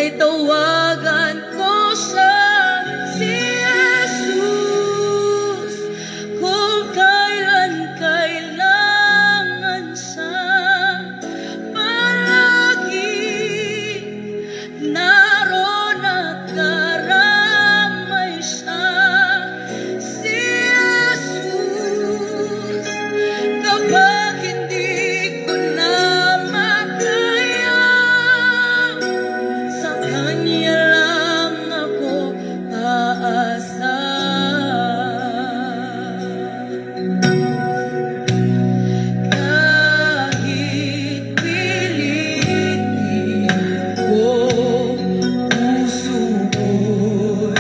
ay tawagan ko siya, si Jesus, kung kailan kailangan siya. Palagi naroon at karamay siya, si Jesus, kapag hindi ko na makaya, sa Kanya lang ako aasa. Kahit pilitin ko, puso ko'y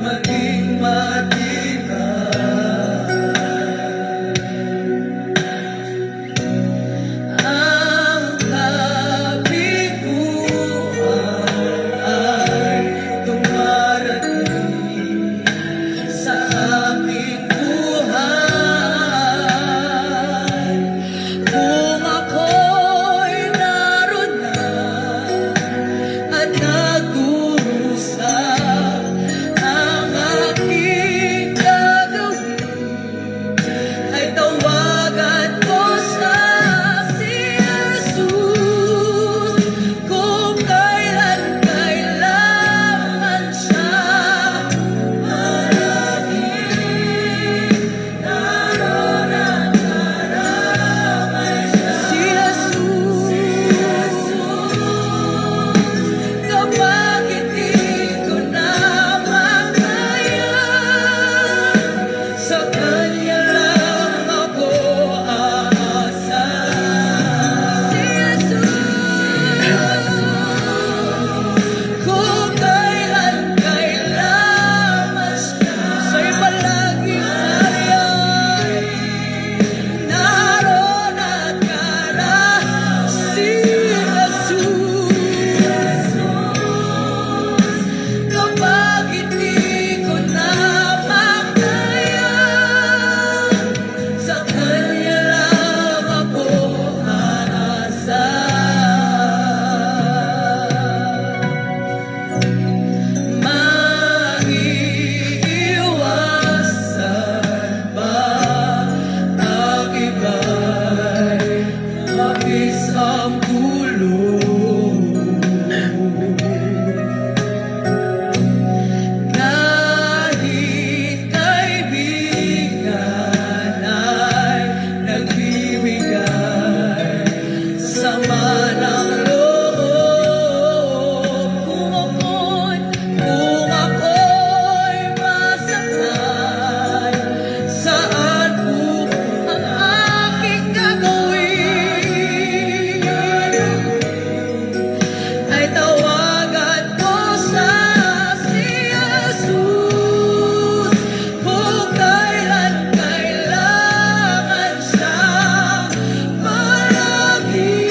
maging ang kabiguan ay dumarating sa aming buhay. Kung ako'y naroon na at nagdurusa, ang aking gagawin ay tawagan ko siya, si Jesus, kung kailan kailangan siya. Palaging naroon at karamay siya, si Jesus, kapag hindi ko na makaya, sa Kanya lang ako aasa. Si Jesus, kung kailan kailangan siya, siya'y palaging nariyan, naroon at karamay. Si Jesus, kapag hindi ko na makaya, sa Kanya lang ako aasa. Maiiwasan ba ang iba'y mabis ang dulo? Kahit kaibigan ay nagbibigay sama ng loob, kung ako'y masaktan, saan po ang aking gagawin? Ay tawagan ko siya, si Jesus, kung kailan kailangan siya. Palagi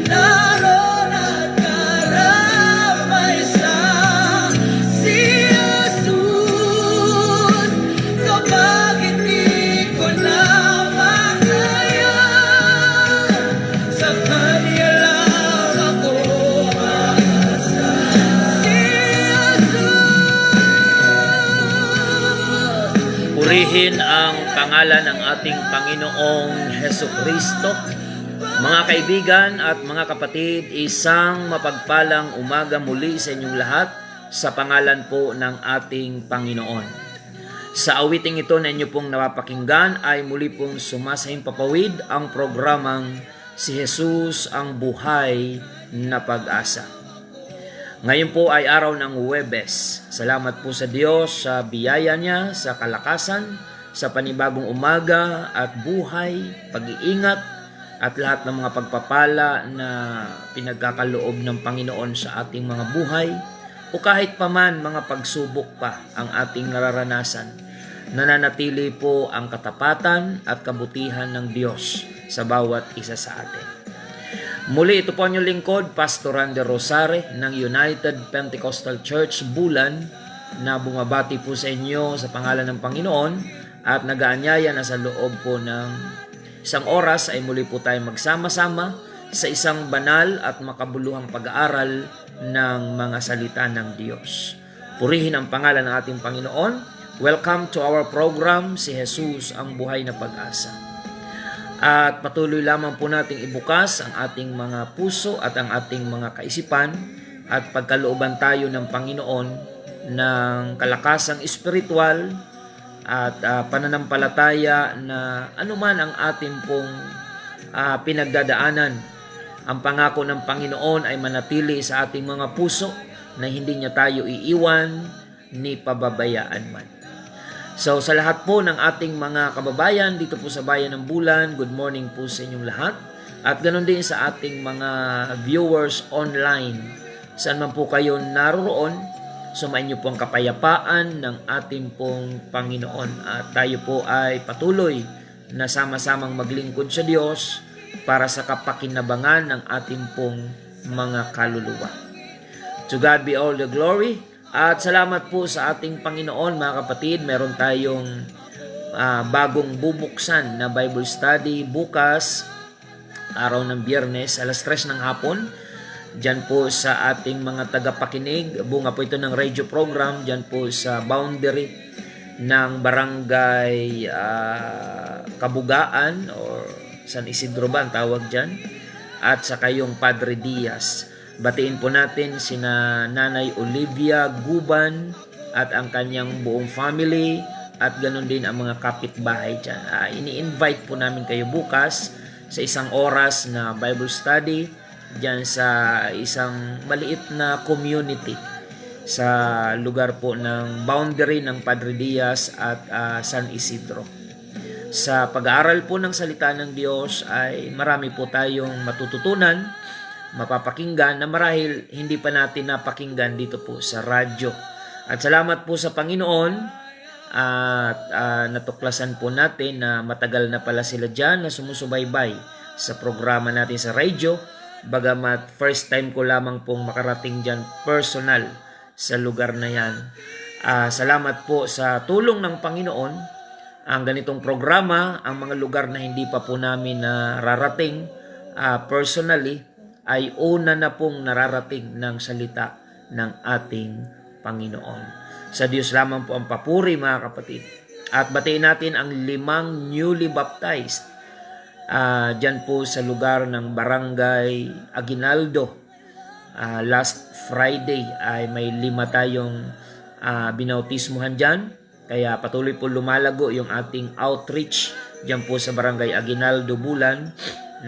naroon at karamay siya, si Jesus, kapag hindi ko na makaya, sa Kanya lang ako aasa. Si Jesus, Purihin ang pangalan ng ating Panginoong Hesukristo. Mga kaibigan at mga kapatid, isang mapagpalang umaga muli sa inyong lahat sa pangalan po ng ating Panginoon. Sa awiting ito na inyo pong napapakinggan ay muli pong sumasahimpapawid ang programang Si Jesus ang Buhay na Pag-asa. Ngayon po ay araw ng Huwebes. Salamat po sa Diyos sa biyaya niya, sa kalakasan, sa panibagong umaga at buhay, pag-iingat at lahat ng mga pagpapala na pinagkakaloob ng Panginoon sa ating mga buhay o kahit paman mga pagsubok pa ang ating nararanasan. Nananatili po ang katapatan at kabutihan ng Diyos sa bawat isa sa atin. Muli ito po ang inyong lingkod, Pastor Randy Rosare ng United Pentecostal Church Bulan, na bumabati po sa inyo sa pangalan ng Panginoon at nag-aanyaya na sa loob po ng isang oras ay muli po tayo magsama-sama sa isang banal at makabuluhang pag-aaral ng mga salita ng Diyos. Purihin ang pangalan ng ating Panginoon. Welcome to our program, Si Jesus ang Buhay na Pag-asa. At patuloy lamang po nating ibukas ang ating mga puso at ang ating mga kaisipan at pagkalooban tayo ng Panginoon ng kalakasang espiritual at pananampalataya na anuman ang ating pong pinagdadaanan. Ang pangako ng Panginoon ay manatili sa ating mga puso na hindi niya tayo iiwan ni pababayaan man. So sa lahat po ng ating mga kababayan dito po sa Bayan ng Bulan, good morning po sa inyong lahat. At ganoon din sa ating mga viewers online. Saan man po kayo naroon, sumainyo po ang kapayapaan ng ating pong Panginoon. At tayo po ay patuloy na sama-samang maglingkod sa Diyos para sa kapakinabangan ng ating pong mga kaluluwa. To God be all the glory. At salamat po sa ating Panginoon mga kapatid. Meron tayong bagong bubuksan na Bible study bukas, araw ng Biyernes, alas 3 ng hapon. Diyan po sa ating mga tagapakinig. Bunga po ito ng radio program. Diyan po sa boundary ng barangay Kabugaan or San Isidro ba ang tawag dyan? At sa kayong Padre Diaz. Batiin po natin sina Nanay Olivia Guban at ang kanyang buong family at ganoon din ang mga kapitbahay dyan. Ini-invite po namin kayo bukas sa isang oras na Bible study dyan sa isang maliit na community sa lugar po ng boundary ng Padre Diaz at San Isidro. Sa pag-aaral po ng salita ng Diyos ay marami po tayong matututunan, mapapakinggan na marahil hindi pa natin napakinggan dito po sa radyo. At salamat po sa Panginoon at natuklasan po natin na matagal na pala sila dyan na sumusubaybay sa programa natin sa radyo. Bagamat first time ko lamang pong makarating dyan personal sa lugar na yan. Salamat po sa tulong ng Panginoon. Ang ganitong programa, ang mga lugar na hindi pa po namin nararating personally, ay una na pong nararating ng salita ng ating Panginoon. Sa Diyos lamang po ang papuri mga kapatid. At batiin natin ang 5 newly baptized dyan po sa lugar ng Barangay Aguinaldo. Last Friday ay may 5 tayong binautismuhan dyan. Kaya patuloy po lumalago yung ating outreach dyan po sa Barangay Aguinaldo, Bulan,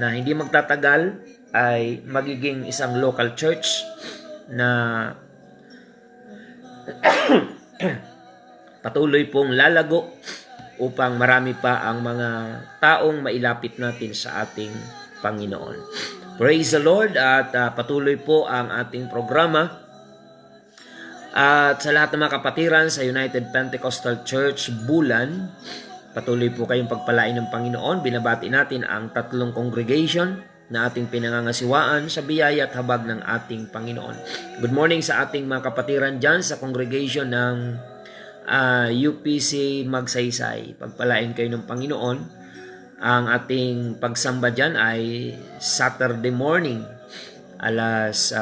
na hindi magtatagal ay magiging isang local church na patuloy pong lalago upang marami pa ang mga taong mailapit natin sa ating Panginoon. Praise the Lord at patuloy po ang ating programa. At sa lahat ng mga kapatiran sa United Pentecostal Church Bulan, patuloy po kayong pagpalain ng Panginoon. Binabati natin ang 3 congregation na ating pinangangasiwaan sa biyaya at habag ng ating Panginoon. Good morning sa ating mga kapatiran dyan sa congregation ng UPC Magsaysay. Pagpalain kayo ng Panginoon. Ang ating pagsamba dyan ay Saturday morning, alas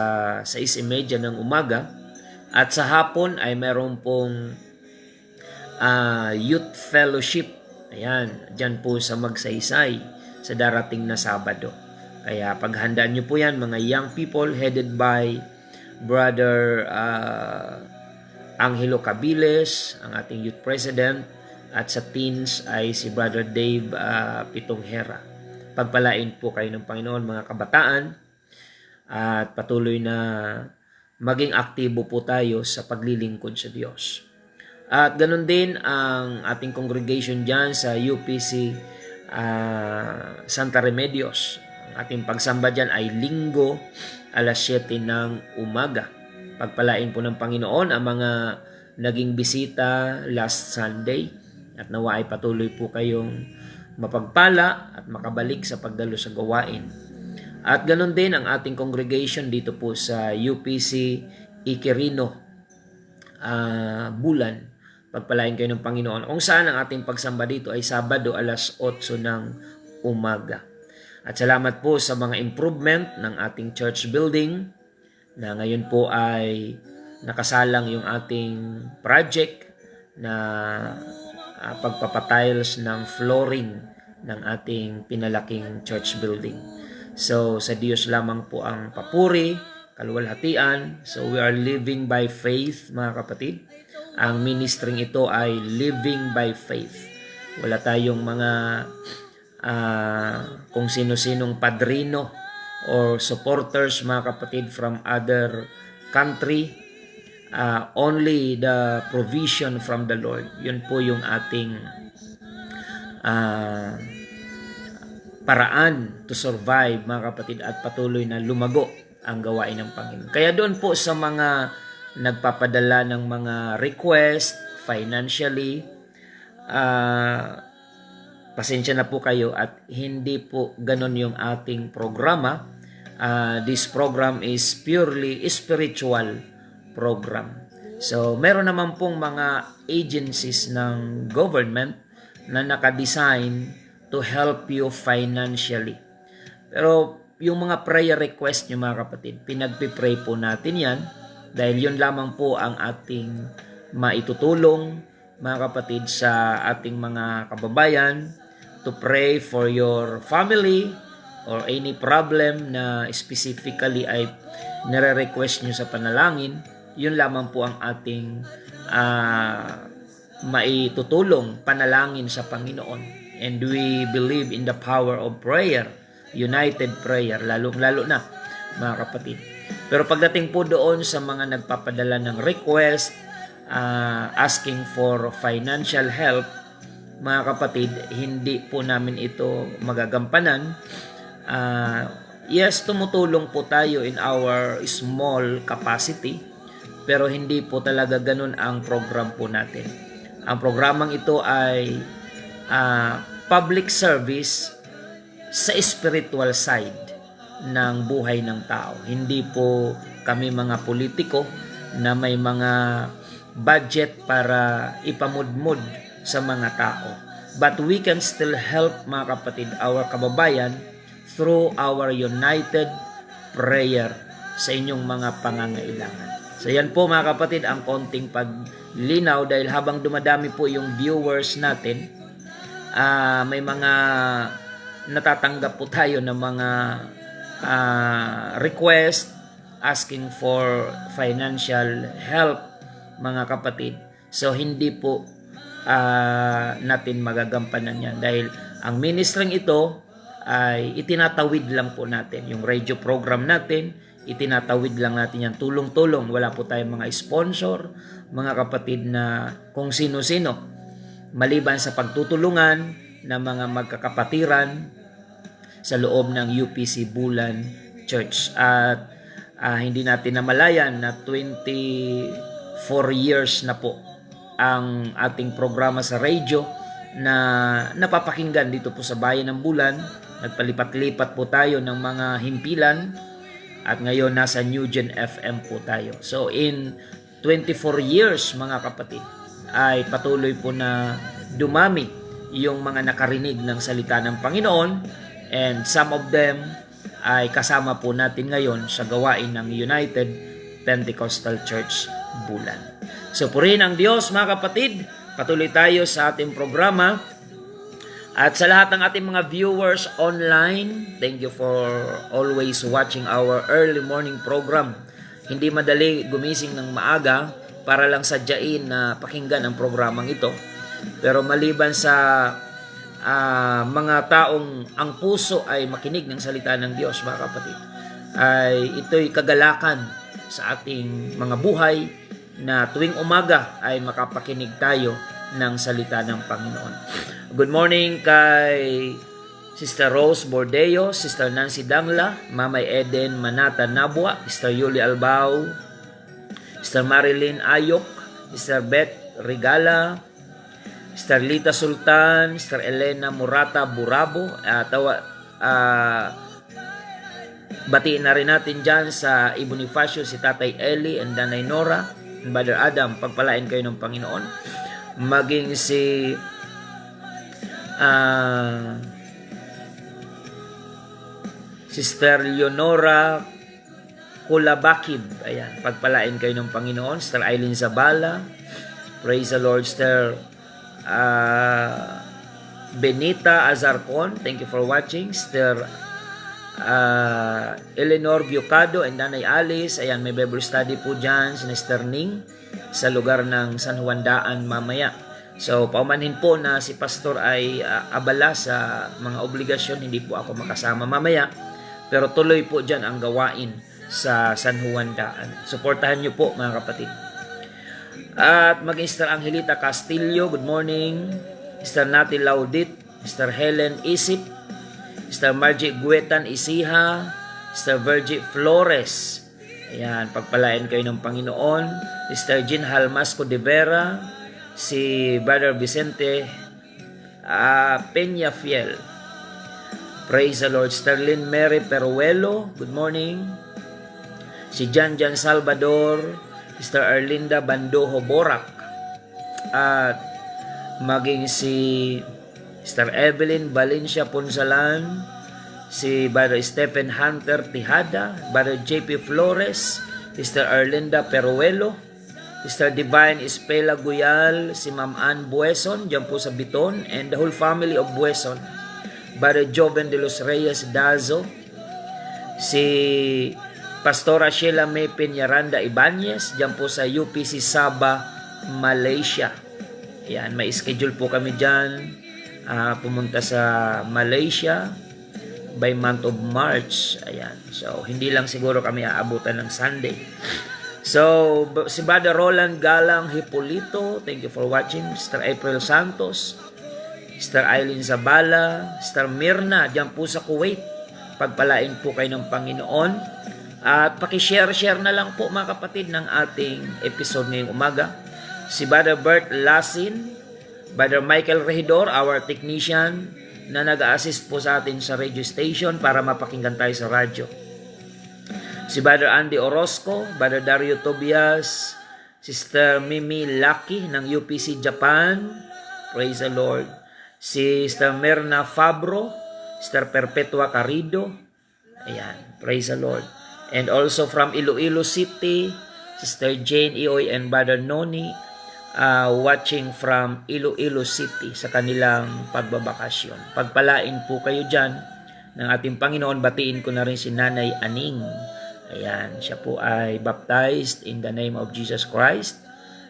6:30 ng umaga. At sa hapon ay meron pong youth fellowship. Ayan, dyan po sa Magsaysay sa darating na Sabado. Kaya paghandaan nyo po yan mga young people headed by Brother Angelo Cabiles, ang ating youth president. At sa teens ay si Brother Dave Pitonghera. Pagpalain po kayo ng Panginoon mga kabataan. At patuloy na maging aktibo po tayo sa paglilingkod sa Diyos. At ganun din ang ating congregation dyan sa UPC Santa Remedios. Ang ating pagsamba dyan ay Linggo, alas 7 ng umaga. Pagpalain po ng Panginoon ang mga naging bisita last Sunday. At nawa ay patuloy po kayong mapagpala at makabalik sa pagdalo sa gawain. At ganun din ang ating congregation dito po sa UPC Iquirino, Bulan. Pagpalain kayo ng Panginoon. Kung saan ang ating pagsamba dito ay Sabado alas 8 ng umaga. At salamat po sa mga improvement ng ating church building na ngayon po ay nakasalang yung ating project na pagpapatiles ng flooring ng ating pinalaking church building. So sa Diyos lamang po ang papuri, kaluwalhatian. So we are living by faith, mga kapatid. Ang ministering ito ay living by faith. Wala tayong mga kung sino-sinong padrino or supporters, mga kapatid, from other country. Only the provision from the Lord. Yun po yung ating paraan to survive, mga kapatid, at patuloy na lumago ang gawain ng Panginoon. Kaya doon po sa mga nagpapadala ng mga request financially, pasensya na po kayo at hindi po ganon yung ating programa. This program is purely spiritual program. So, meron naman pong mga agencies ng government na nakadesign to help you financially. Pero yung mga prayer request nyo, mga kapatid, pinagpipray po natin yan dahil yun lamang po ang ating maitutulong, mga kapatid, sa ating mga kababayan to pray for your family or any problem na specifically ay nire-request nyo sa panalangin. Yun lamang po ang ating maitutulong, panalangin sa Panginoon. And we believe in the power of prayer, united prayer, lalo na, mga kapatid. Pero pagdating po doon sa mga nagpapadala ng request, asking for financial help, mga kapatid, hindi po namin ito magagampanan. Yes, tumutulong po tayo in our small capacity, pero hindi po talaga ganun ang program po natin. Ang programang ito ay public service sa spiritual side ng buhay ng tao. Hindi po kami mga politiko na may mga budget para ipamudmud sa mga tao. But we can still help, mga kapatid, our kababayan through our united prayer sa inyong mga pangangailangan. So yan po, mga kapatid, ang konting paglinaw dahil habang dumadami po yung viewers natin, may mga natatanggap po tayo ng mga request asking for financial help, mga kapatid. So hindi po natin magagampanan yan dahil ang ministering ito ay itinatawid lang po natin. Yung radio program natin, itinatawid lang natin yan, tulong-tulong. Wala po tayong mga sponsor, mga kapatid, na kung sino-sino, maliban sa pagtutulungan ng mga magkakapatiran sa loob ng UPC Bulan Church. At hindi natin namalayan na 24 years na po ang ating programa sa radio na napapakinggan dito po sa Bayan ng Bulan. Nagpalipat-lipat po tayo ng mga himpilan at ngayon nasa New Gen FM po tayo. So in 24 years, mga kapatid, ay patuloy po na dumami yung mga nakarinig ng salita ng Panginoon, and some of them ay kasama po natin ngayon sa gawain ng United Pentecostal Church Bulan. So purihin ang Diyos, mga kapatid. Patuloy tayo sa ating programa. At sa lahat ng ating mga viewers online, thank you for always watching our early morning program. Hindi madali gumising ng maaga para lang sadyain na pakinggan ang programang ito. Pero maliban sa mga taong ang puso ay makinig ng salita ng Diyos, mga kapatid, ay ito'y kagalakan sa ating mga buhay na tuwing umaga ay makapakinig tayo ng salita ng Panginoon. Good morning kay Sister Rose Bordeo, Sister Nancy Dangla, Mamay Eden Manata Nabwa, Sister Yuli Albao, Sister Marilyn Ayok, Sister Beth Regala, Sister Lita Sultan, Sister Elena Murata Burabo. Batiin na rin natin dyan sa Ibonifacio si Tatay Eli and Danay Nora and Brother Adam. Pagpalain kayo ng Panginoon. Maging si Sister Leonora Kulabakib, ayan, pagpalain kayo ng Panginoon. Sister Eileen Zabala, praise the Lord. Sister Benita Azarcon, thank you for watching. Sister Eleanor Biocado and Nanay Alice, ayan, may Bible study po dyan si Sister Ning sa lugar ng San Juan Daan mamaya. So paumanhin po na si Pastor ay abala sa mga obligasyon, hindi po ako makasama mamaya, pero tuloy po dyan ang gawain sa San Juan Daan. Suportahan niyo po mga kapatid. At maging Sister Angelita Castillo, good morning. Sister Nati Laudit, Sister Helen Isip, Sister Margie Guetan Isiha, Sister Virgie Flores. Ayan, pagpalain kayo ng Panginoon. Sister Jean Halmasco de Vera, si Brother Vicente Peña Fiel. Praise the Lord. Sister Lynn Mary Peruelo, good morning. Si Jan Salvador, Sister Arlinda Bandojo Borak, at maging si Sister Evelyn Valencia Punsalan, si Brother Stephen Hunter Tijada, Brother JP Flores, Sister Arlinda Peruelo, Sister Divine Espela Guyal, si Ma'am Ann Bueson, dyan po sa Biton, and the whole family of Bueson, Brother Joven de los Reyes Dazo, si Pastora Sheila May Peñaranda Ibanez, dyan po sa UPC Sabah, Malaysia. Ayan, may schedule po kami dyan. Pumunta sa Malaysia by month of March. Ayan. So, hindi lang siguro kami aabutan ng Sunday. So, si Brother Roland Galang Hipolito, thank you for watching. Sister April Santos, Sister Eileen Zabala, Sister Mirna, dyan po sa Kuwait. Pagpalain po kayo ng Panginoon. At pakishare-share na lang po mga kapatid ng ating episode ngayong umaga. Si Brother Bert Lasin, Brother Michael Regidor, our technician, na nag-assist po sa atin sa radio station para mapakinggan tayo sa radyo. Si Brother Andy Orozco, Brother Dario Tobias, Sister Mimi Lucky ng UPC Japan, praise the Lord. Si Sister Merna Fabro, Sister Perpetua Carido, ayan, praise the Lord. And also from Iloilo City, Sister Jane Ioy and Brother Noni, watching from Iloilo City sa kanilang pagbabakasyon. Pagpalain po kayo dyan ng ating Panginoon. Batiin ko na rin si Nanay Aning. Ayan, siya po ay baptized in the name of Jesus Christ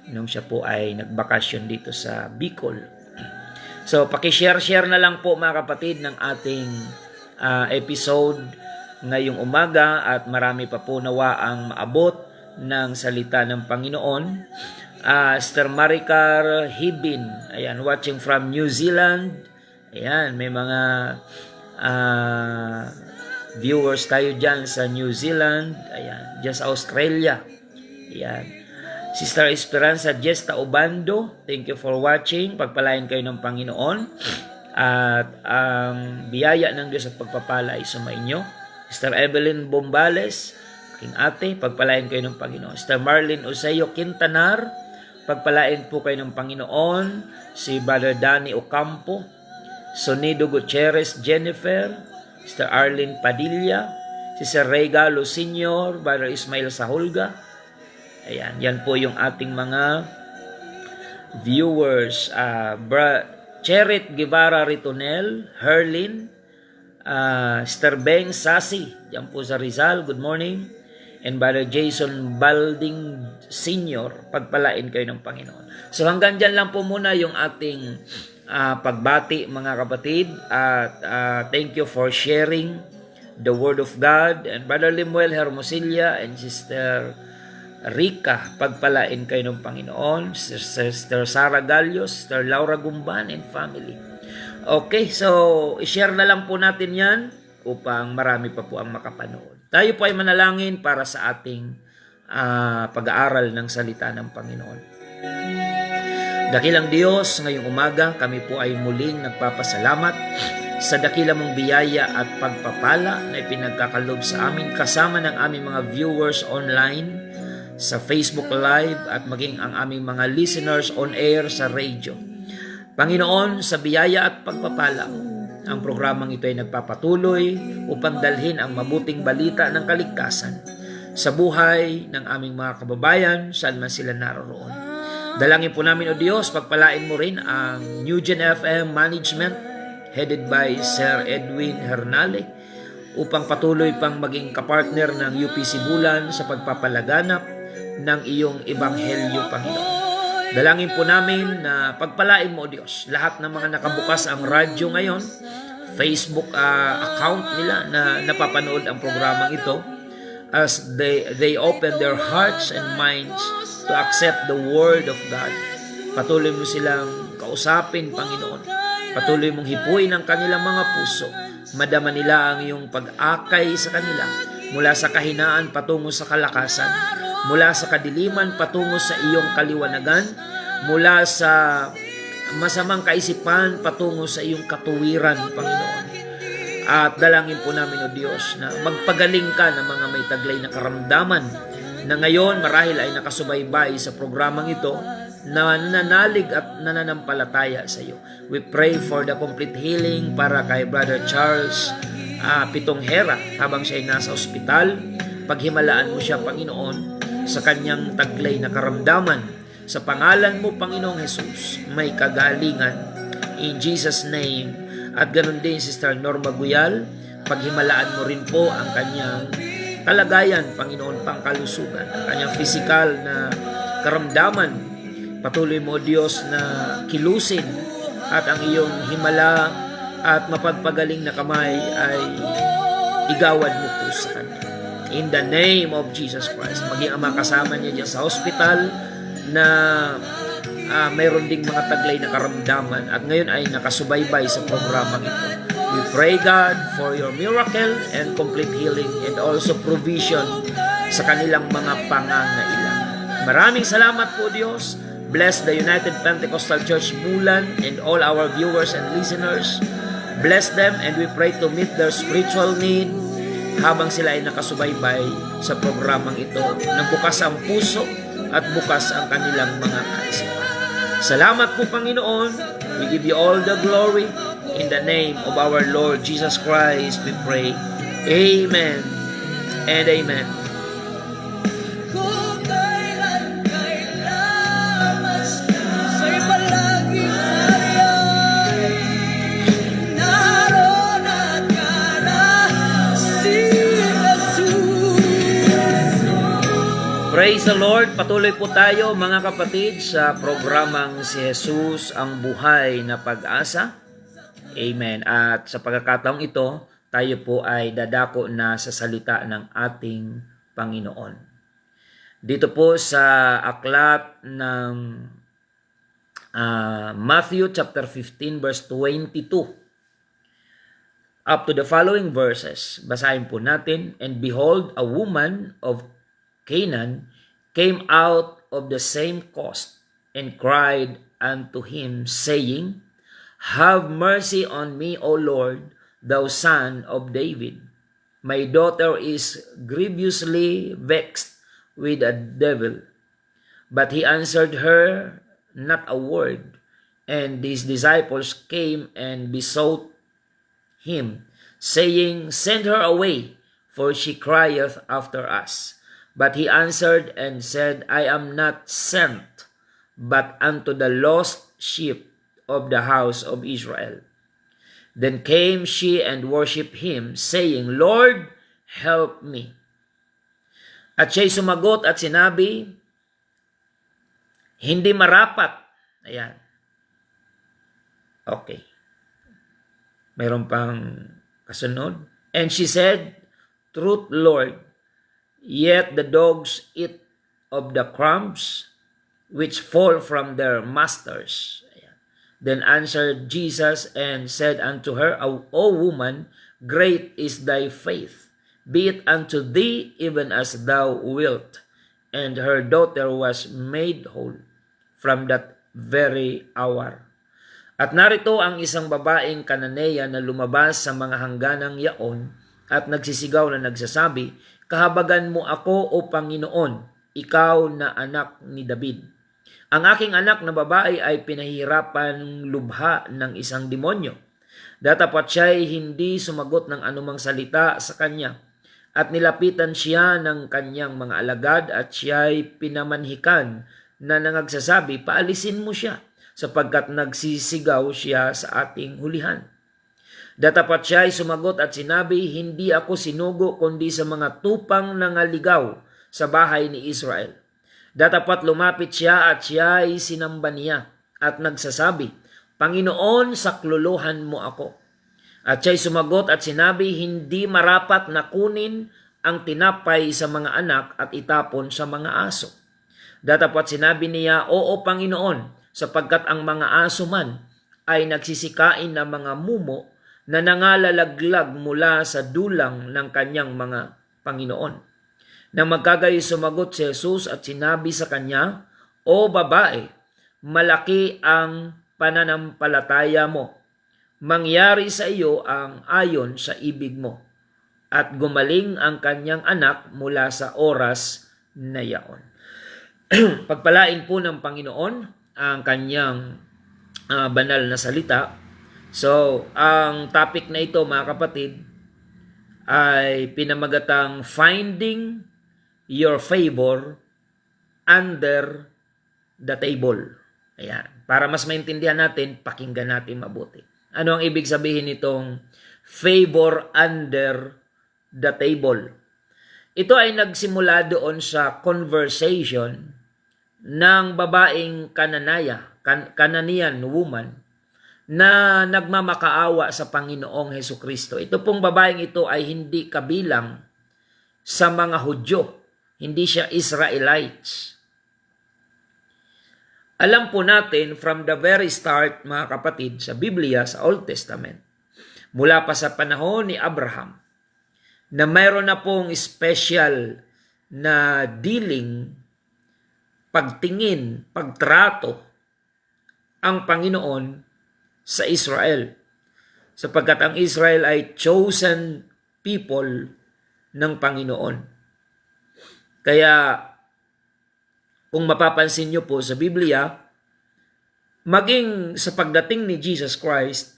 nung siya po ay nagbakasyon dito sa Bicol. So, pakishare-share na lang po mga kapatid ng ating episode ngayong umaga at marami pa po nawa ang maabot ng salita ng Panginoon. Sister Maricar Hibin, ayan, watching from New Zealand. Ayan, may mga viewers tayo dyan sa New Zealand. Ayan, dyan sa Australia. Ayan. Sister Esperanza Gesta Obando, thank you for watching. Pagpalain kayo ng Panginoon. At ang biyaya ng Diyos at pagpapala ay sumainyo. Sister Evelyn Bombales, aking ate, pagpalain kayo ng Panginoon. Sister Marlene Oseyo Quintanar, pagpalain po kayo ng Panginoon. Si Brother Danny Ocampo, Sonido Gutierrez Jennifer, Sister Arlene Padilla, si Sir Regalo Senior, Brother Ismail Sahulga. Ayan, yan po yung ating mga viewers. Cherit Guevara Ritonel, Herlin, Sister Beng Sasi, yan po sa Rizal, good morning. And Brother Jason Balding Senior, pagpalain kayo ng Panginoon. So hanggang dyan lang po muna yung ating pagbati mga kapatid. At thank you for sharing the Word of God. And Brother Limuel Hermosilla and Sister Rica, pagpalain kayo ng Panginoon. Sister Sara Galios, Sister Laura Gumban and family. Okay, so i-share na lang po natin yan upang marami pa po ang makapanood. Tayo po ay manalangin para sa ating pag-aaral ng salita ng Panginoon. Dakilang Diyos, ngayong umaga kami po ay muling nagpapasalamat sa dakilang mong biyaya at pagpapala na ipinagkakalob sa amin kasama ng aming mga viewers online sa Facebook Live at maging ang aming mga listeners on air sa radio. Panginoon, sa biyaya at pagpapala, ang programang ito ay nagpapatuloy upang dalhin ang mabuting balita ng kaligtasan sa buhay ng aming mga kababayan saan man sila naroroon. Dalangin po namin, O Diyos, pagpalain mo rin ang New Gen FM Management headed by Sir Edwin Hernale upang patuloy pang maging kapartner ng UPC Bulan sa pagpapalaganap ng iyong ebanghelyo, Panginoon. Dalangin po namin na pagpalain mo, O Diyos, lahat ng mga nakabukas ang radyo ngayon, Facebook account nila na napapanood ang programang ito, as they open their hearts and minds to accept the Word of God. Patuloy mo silang kausapin, Panginoon. Patuloy mong hipuin ang kanilang mga puso. Madama nila ang iyong pag-akay sa kanila mula sa kahinaan patungo sa kalakasan, mula sa kadiliman patungo sa iyong kaliwanagan, mula sa masamang kaisipan patungo sa iyong katuwiran, Panginoon. At dalangin po namin, O Diyos, na magpagaling ka ng mga may taglay na karamdaman na ngayon marahil ay nakasubaybay sa programang ito na nananalig at nananampalataya sa iyo. We pray for the complete healing para kay Brother Charles Pitonghera habang siya ay nasa ospital. Paghimalaan mo siya, Panginoon, sa kanyang taglay na karamdaman. Sa pangalan mo, Panginoong Jesus, may kagalingan. In Jesus' name. At ganun din, Sister Norma Guyal, paghimalaan mo rin po ang kanyang kalagayan, Panginoon, pangkalusugan, ang kanyang physical na karamdaman. Patuloy mo, Diyos, na kilusin at ang iyong himala at mapagpagaling na kamay ay igawad mo po sa kanya. In the name of Jesus Christ, maging ang makasama niya dyan sa hospital na mayroon ding mga taglay na karamdaman at ngayon ay nakasubaybay sa programang ito. We pray, God, for your miracle and complete healing and also provision sa kanilang mga pangangailangan. Maraming salamat po, Diyos. Bless the United Pentecostal Church Bulan and all our viewers and listeners. Bless them and we pray to meet their spiritual need habang sila ay nakasubaybay sa programang ito na bukas ang puso at bukas ang kanilang mga kaisipan. Salamat po, Panginoon. We give you all the glory. In the name of our Lord Jesus Christ, we pray. Amen and amen. Kung kailan sa'y palaging ariay, naroon at karan si Jesus. Praise the Lord. Patuloy po tayo, mga kapatid, sa programang si Jesus ang buhay na pag-asa. Amen. At sa pagkakataong ito, tayo po ay dadako na sa salita ng ating Panginoon. Dito po sa aklat ng Matthew chapter 15 verse 22 up to the following verses. Basahin po natin. And behold, a woman of Canaan came out of the same coast and cried unto him, saying, Have mercy on me, O Lord, thou son of David. My daughter is grievously vexed with a devil. But he answered her not a word. And his disciples came and besought him, saying, Send her away, for she crieth after us. But he answered and said, I am not sent, but unto the lost sheep of the house of Israel. Then came she and worshipped him, saying, Lord, help me. At siya'y sumagot at sinabi, hindi marapat. Ayan. Okay. Mayroon pang kasunod. And she said, Truth, Lord, yet the dogs eat of the crumbs which fall from their masters. Then answered Jesus and said unto her, O woman, great is thy faith. Be it unto thee even as thou wilt. And her daughter was made whole from that very hour. At narito ang isang babaeng Kananeya na lumabas sa mga hangganang yaon at nagsisigaw na nagsasabi, Kahabagan mo ako, O Panginoon, ikaw na anak ni David. Ang aking anak na babae ay pinahihirapan lubha ng isang demonyo. Datapwat siya'y hindi sumagot ng anumang salita sa kanya. At nilapitan siya ng kanyang mga alagad at siya'y pinamanhikan na nangagsasabi, paalisin mo siya, sapagkat nagsisigaw siya sa ating hulihan. Datapat siya ay sumagot at sinabi, hindi ako sinugo kundi sa mga tupang nangaligaw sa bahay ni Israel. Datapat lumapit siya at siya ay sinamba niya at nagsasabi, Panginoon, saklolohan mo ako. At siya'y sumagot at sinabi, hindi marapat na kunin ang tinapay sa mga anak at itapon sa mga aso. Datapat sinabi niya, oo Panginoon, sapagkat ang mga aso man ay nagsisikain ng mga mumo na nangalalaglag mula sa dulang ng kanyang mga Panginoon. Nang magkagayoy sumagot si Jesus at sinabi sa kanya, O babae, malaki ang pananampalataya mo. Mangyari sa iyo ang ayon sa ibig mo. At gumaling ang kanyang anak mula sa oras na yaon. Pagpalain po ng Panginoon ang kanyang banal na salita. So, ang topic na ito mga kapatid ay pinamagatang Finding Your Favor Under the Table. Ayan. Para mas maintindihan natin, pakinggan natin mabuti. Ano ang ibig sabihin nitong favor under the table? Ito ay nagsimula doon sa conversation ng babaeng Cananaean woman na nagmamakaawa sa Panginoong Hesukristo. Ito pong babaeng ito ay hindi kabilang sa mga Hudyo. Hindi siya Israelites. Alam po natin from the very start, mga kapatid, sa Biblia, sa Old Testament, mula pa sa panahon ni Abraham, na mayroon na pong special na dealing, pagtingin, pagtrato ang Panginoon sa Israel. Sapagkat ang Israel ay chosen people ng Panginoon. Kaya kung mapapansin nyo po sa Biblia, maging sa pagdating ni Jesus Christ,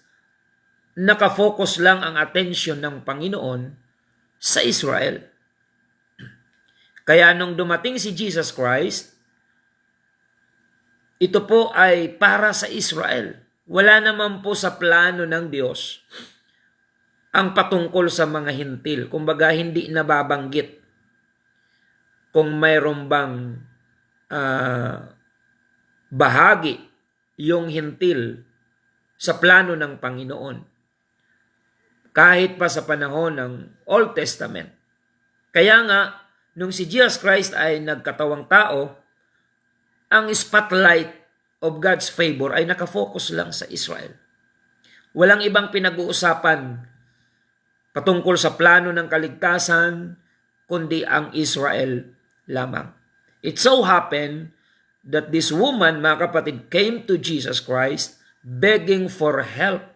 nakafocus lang ang atensyon ng Panginoon sa Israel. Kaya nung dumating si Jesus Christ, ito po ay para sa Israel. Wala naman po sa plano ng Diyos ang patungkol sa mga hintil. Kumbaga, hindi nababanggit kung mayroon bang bahagi yung hintil sa plano ng Panginoon. Kahit pa sa panahon ng Old Testament. Kaya nga, nung si Jesus Christ ay nagkatawang tao, ang spotlight of God's favor ay nakafocus lang sa Israel. Walang ibang pinag-uusapan patungkol sa plano ng kaligtasan, kundi ang Israel lamang. It so happened that this woman, mga kapatid, came to Jesus Christ begging for help.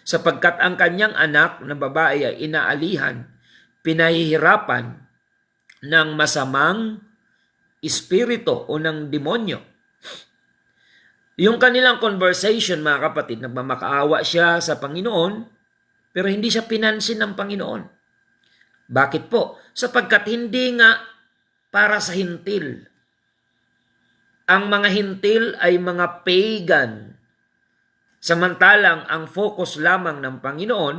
Sapagkat ang kanyang anak na babae ay inaalihan, pinahihirapan ng masamang espiritu o ng demonyo. Yung kanilang conversation, mga kapatid, nagmamakaawa siya sa Panginoon, pero hindi siya pinansin ng Panginoon. Bakit po? Sapagkat hindi nga para sa hintil. Ang mga hintil ay mga pagan. Samantalang ang focus lamang ng Panginoon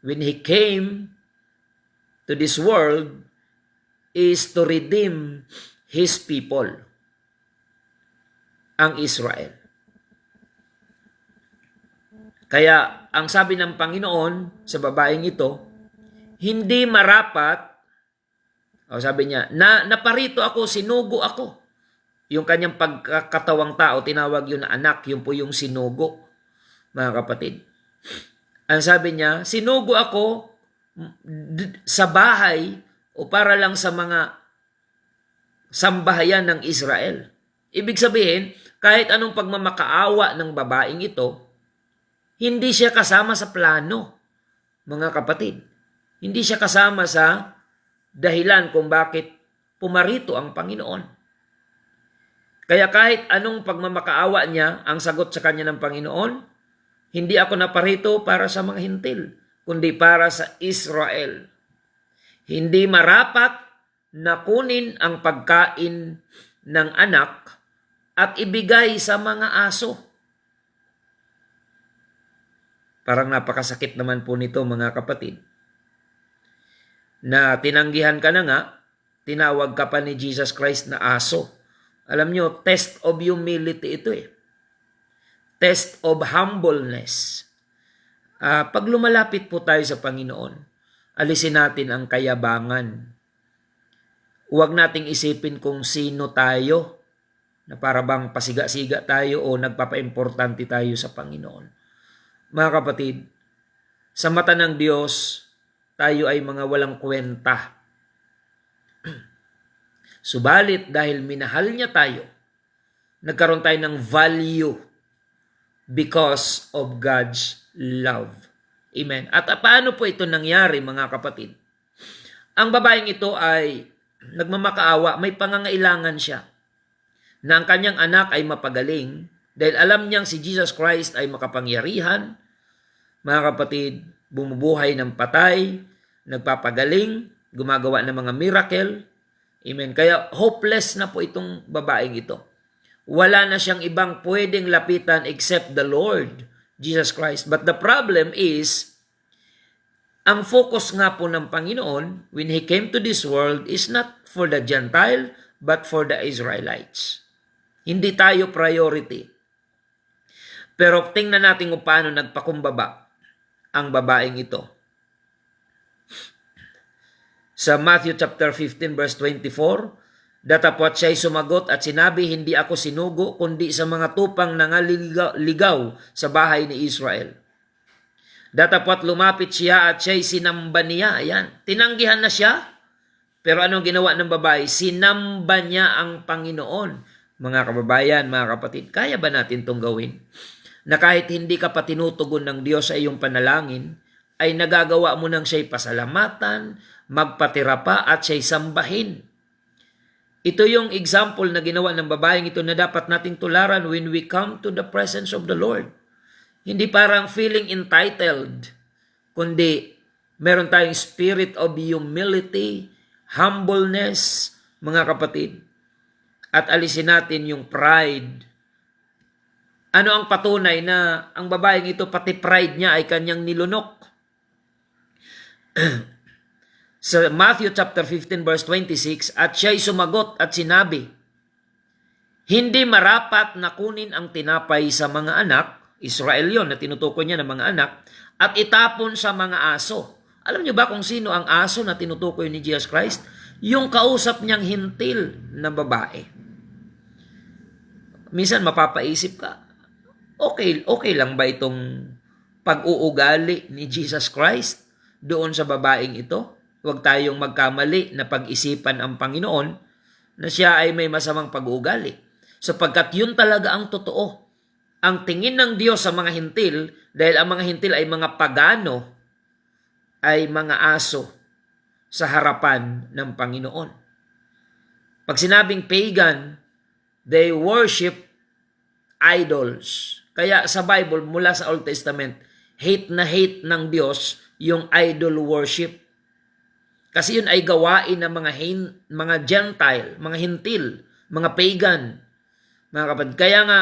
when He came to this world is to redeem His people, ang Israel. Kaya ang sabi ng Panginoon sa babaeng ito, hindi marapat, sabi niya, naparito ako, sinugo ako. Yung kanyang pagkakatawang tao, tinawag yun na anak, yun po yung sinugo, mga kapatid. Ang sabi niya, sinugo ako sa bahay o para lang sa mga sambahayan ng Israel. Ibig sabihin, kahit anong pagmamakaawa ng babaeng ito, hindi siya kasama sa plano, mga kapatid. Hindi siya kasama sa dahilan kung bakit pumarito ang Panginoon. Kaya kahit anong pagmamakaawa niya, ang sagot sa kanya ng Panginoon, Hindi ako naparito para sa mga hintil, kundi para sa Israel. Hindi marapat na kunin ang pagkain ng anak at ibigay sa mga aso. Parang napakasakit naman po nito, mga kapatid, na tinanggihan ka na nga, tinawag ka pa ni Jesus Christ na aso. Alam nyo, test of humility ito eh. Test of humbleness. Pag lumalapit po tayo sa Panginoon, alisin natin ang kayabangan. Huwag nating isipin kung sino tayo, na para bang pasiga-siga tayo o nagpapa-importante tayo sa Panginoon. Mga kapatid, sa mata ng Diyos, tayo ay mga walang kwenta. Subalit dahil minahal niya tayo, nagkaroon tayo ng value because of God's love. Amen. At paano po ito nangyari, mga kapatid? Ang babaeng ito ay nagmamakaawa, may pangangailangan siya na ang kanyang anak ay mapagaling dahil alam niyang si Jesus Christ ay makapangyarihan. Mga kapatid, bumubuhay ng patay, nagpapagaling, gumagawa ng mga miracle. Amen. Kaya hopeless na po itong babaeng ito. Wala na siyang ibang pwedeng lapitan except the Lord Jesus Christ. But the problem is, ang focus nga po ng Panginoon when He came to this world is not for the Gentile, but for the Israelites. Hindi tayo priority. Pero tingnan natin kung paano nagpakumbaba ang babaeng ito. Sa Matthew chapter 15 verse 24, datapwat siya'y sumagot at sinabi, hindi ako sinugo kundi sa mga tupang nangaligaw sa bahay ni Israel. Datapwat lumapit siya at siya'y sinamba niya. Ayan, tinanggihan na siya. Pero anong ginawa ng babae? Sinamba niya ang Panginoon. Mga kababayan, mga kapatid, kaya ba natin itong gawin? Na kahit hindi ka pa tinutugon ng Diyos sa iyong panalangin, ay nagagawa mo nang siya'y pasalamatan, magpatira pa at siya'y sambahin. Ito yung example na ginawa ng babaeng ito na dapat nating tularan when we come to the presence of the Lord. Hindi parang feeling entitled, kundi meron tayong spirit of humility, humbleness, mga kapatid. At alisin natin yung pride. Ano ang patunay na ang babaeng ito, pati pride niya ay kanyang nilunok? Sa Matthew chapter 15 verse 26, at siya'y sumagot at sinabi, hindi marapat na kunin ang tinapay sa mga anak, Israel yon na tinutukoy niya ng mga anak, at itapon sa mga aso. Alam niyo ba kung sino ang aso na tinutukoy ni Jesus Christ? Yung kausap niyang hintil na babae. Minsan mapapaisip ka, okay lang ba itong pag-uugali ni Jesus Christ doon sa babaeng ito? Huwag tayong magkamali na pag-isipan ang Panginoon na siya ay may masamang pag-uugali. Sapagkat yun talaga ang totoo. Ang tingin ng Diyos sa mga hintil, dahil ang mga hintil ay mga pagano, ay mga aso sa harapan ng Panginoon. Pag sinabing pagan, they worship idols. Kaya sa Bible, mula sa Old Testament, hate na hate ng Diyos yung idol worship. Kasi yun ay gawain ng mga Gentile, mga hintil, mga pagan, mga kapatid. Kaya nga,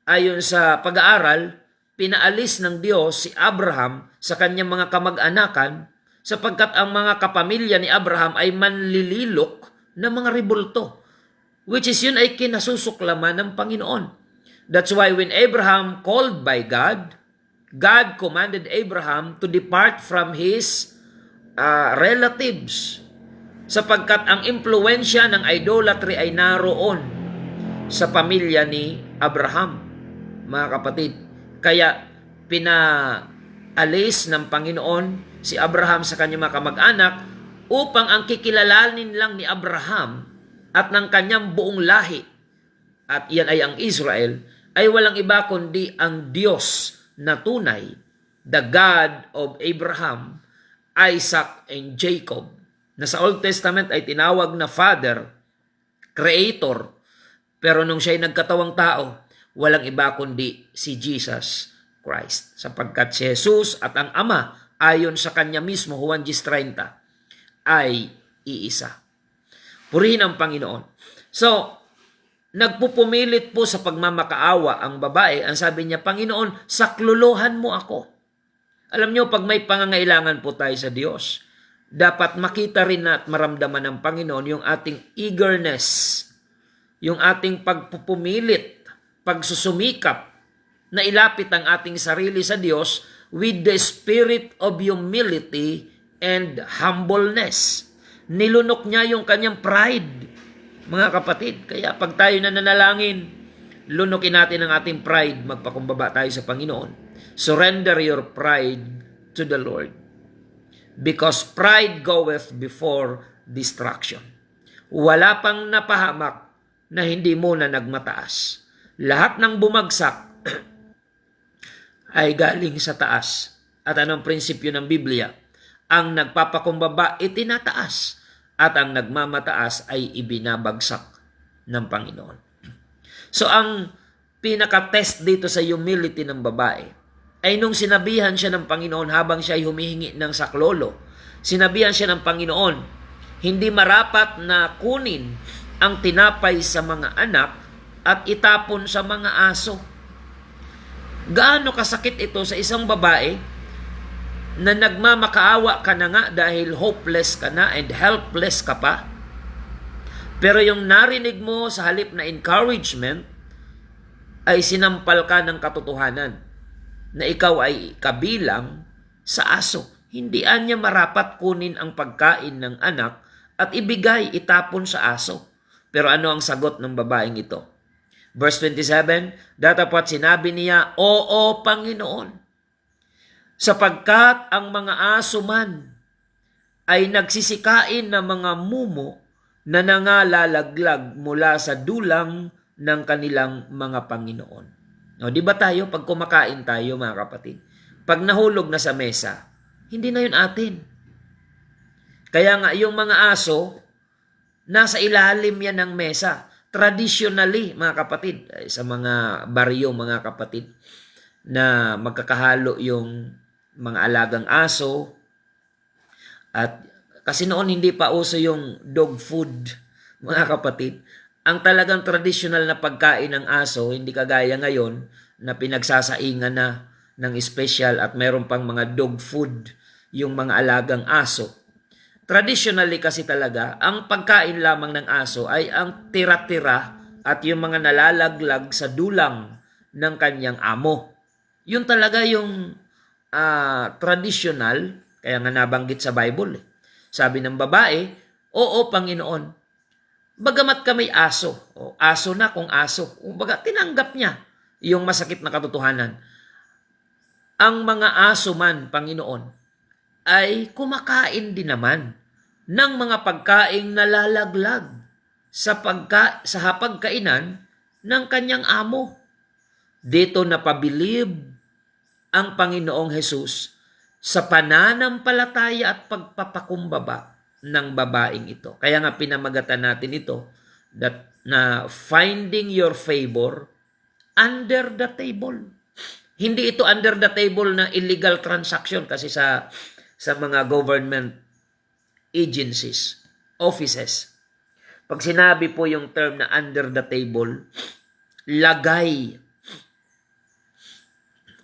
ayon sa pag-aaral, pinaalis ng Diyos si Abraham sa kanyang mga kamag-anakan sapagkat ang mga kapamilya ni Abraham ay manlililok na mga rebulto, which is yun ay kinasusuklaman ng Panginoon. That's why when Abraham called by God, God commanded Abraham to depart from his relatives sapagkat ang impluensya ng idolatry ay naroon sa pamilya ni Abraham, mga kapatid. Kaya pinaalis ng Panginoon si Abraham sa kanyang mga kamag-anak upang ang kikilalanin lang ni Abraham at ng kanyang buong lahi, at iyan ay ang Israel, ay walang iba kundi ang Diyos na tunay, the God of Abraham, Isaac, and Jacob, na sa Old Testament ay tinawag na Father, Creator, pero nung siya'y nagkatawang tao, walang iba kundi si Jesus Christ. Sapagkat si Jesus at ang Ama, ayon sa kanya mismo, Juan 10:30, ay iisa. Purihin ang Panginoon. So, nagpupumilit po sa pagmamakaawa ang babae. Ang sabi niya, Panginoon, saklolohan mo ako. Alam niyo, pag may pangangailangan po tayo sa Diyos, dapat makita rin at maramdaman ng Panginoon yung ating eagerness, yung ating pagpupumilit, pagsusumikap na ilapit ang ating sarili sa Diyos with the spirit of humility and humbleness. Nilunok niya yung kanyang pride, mga kapatid. Kaya pag tayo nananalangin, lunukin natin ang ating pride, magpakumbaba tayo sa Panginoon. Surrender your pride to the Lord. Because pride goeth before destruction. Wala pang napahamak na hindi muna nagmataas. Lahat ng bumagsak ay galing sa taas. At anong prinsipyo ng Biblia? Ang nagpapakumbaba itinataas at ang nagmamataas ay ibinabagsak ng Panginoon. So ang pinaka-test dito sa humility ng babae ay nung sinabihan siya ng Panginoon habang siya ay humihingi ng saklolo. Sinabihan siya ng Panginoon, hindi marapat na kunin ang tinapay sa mga anak at itapon sa mga aso. Gaano kasakit ito sa isang babae na nagmamakaawa ka na nga dahil hopeless ka na and helpless ka pa. Pero yung narinig mo sa halip na encouragement ay sinampal ka ng katotohanan na ikaw ay kabilang sa aso. Hindi niya marapat kunin ang pagkain ng anak at ibigay, itapon sa aso. Pero ano ang sagot ng babaeng ito? Verse 27, datapwat sinabi niya, Oo, Panginoon, sapagkat ang mga aso man ay nagsisikain ng mga mumo na nangalalaglag mula sa dulang ng kanilang mga Panginoon. No, di ba tayo, pag kumakain tayo, mga kapatid, pag nahulog na sa mesa, hindi na yun atin. Kaya nga, yung mga aso, nasa ilalim yan ng mesa. Traditionally, mga kapatid, sa mga baryo, mga kapatid, na magkakahalo yung mga alagang aso, at kasi noon hindi pa uso yung dog food, mga kapatid. Ang talagang traditional na pagkain ng aso, hindi kagaya ngayon na pinagsasaingan na ng special at meron pang mga dog food yung mga alagang aso. Traditionally kasi talaga, ang pagkain lamang ng aso ay ang tira-tira at yung mga nalalaglag sa dulang ng kanyang amo. Yun talaga yung traditional, kaya nga nabanggit sa Bible. Sabi ng babae, Oo, Panginoon, bagamat kami aso, aso na kung aso, baga tinanggap niya yung masakit na katotohanan. Ang mga aso man, Panginoon, ay kumakain din naman ng mga pagkaing nalalaglag sa hapagkainan ng kanyang amo. Dito napabilib ang Panginoong Hesus sa pananampalataya at pagpapakumbaba ng babaeng ito. Kaya nga pinamagatan natin ito na finding your favor under the table. Hindi ito under the table na illegal transaction kasi sa mga government agencies, offices. Pag sinabi po yung term na under the table, lagay.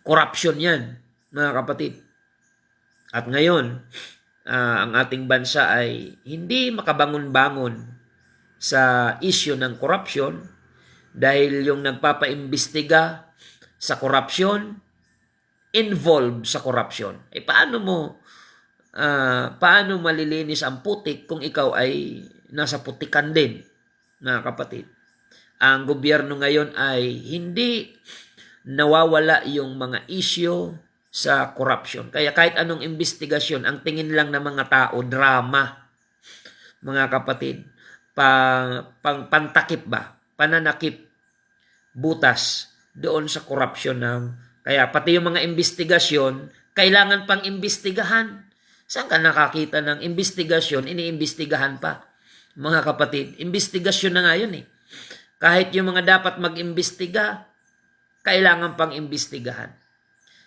Corruption yan, mga kapatid. At ngayon, ang ating bansa ay hindi makabangon-bangon sa issue ng corruption dahil yung nagpapaimbestiga sa corruption, involved sa corruption. Paano malilinis ang putik kung ikaw ay nasa putikan din, mga kapatid? Ang gobyerno ngayon ay hindi nawawala yung mga issue sa corruption. Kaya kahit anong investigasyon, ang tingin lang ng mga tao, drama. Mga kapatid, pantakip ba? Pananakip, butas doon sa corruption kaya pati yung mga investigasyon, kailangan pang imbestigahan. Saan ka nakakita ng investigasyon, iniimbestigahan pa? Mga kapatid, investigasyon na nga yun eh. Kahit yung mga dapat mag-imbestiga, kailangan pang imbestigahan.